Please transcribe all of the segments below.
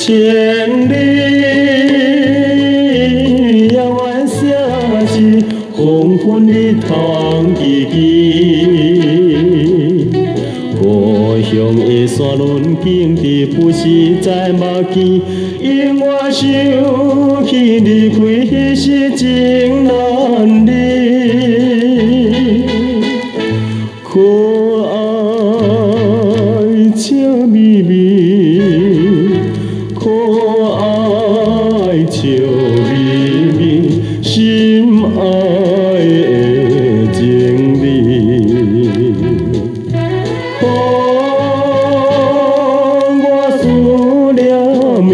千里遥远城市，黄昏日头黄记记。故乡的山峦景致，不是在目前，永远想起离开迄时情难离。可爱笑眯眯，可爱笑眯眯，心爱的情侣。我思念你。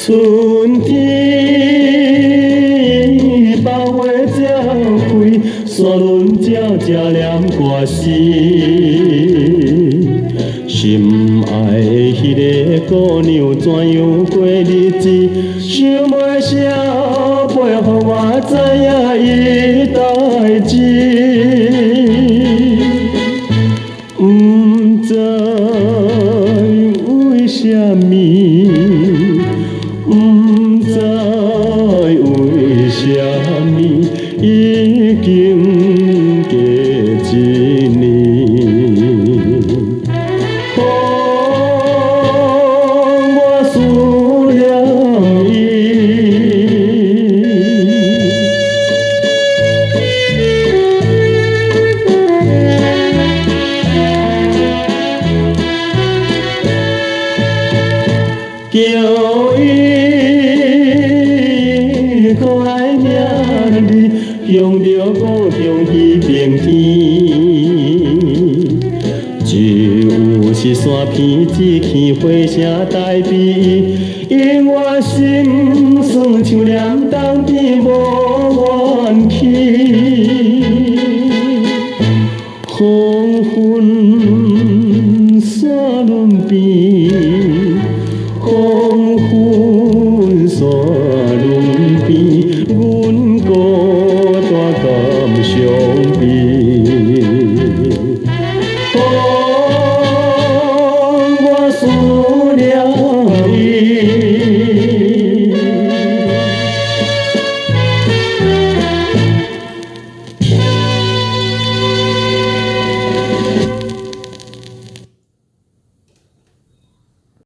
春天百花正开，山峦静静念歌诗。心爱的迄个姑娘怎样过日子？想袂啥陪予我知影伊代志。不知为什么。不知为什么，已经过一年。我思念伊。叫伊可爱名字，向着故乡彼边天。只有是山片一片花声代表伊，永远心酸像念冬天无怨气。黄昏山峦边。黄昏山峦边，阮孤单甘伤悲。我思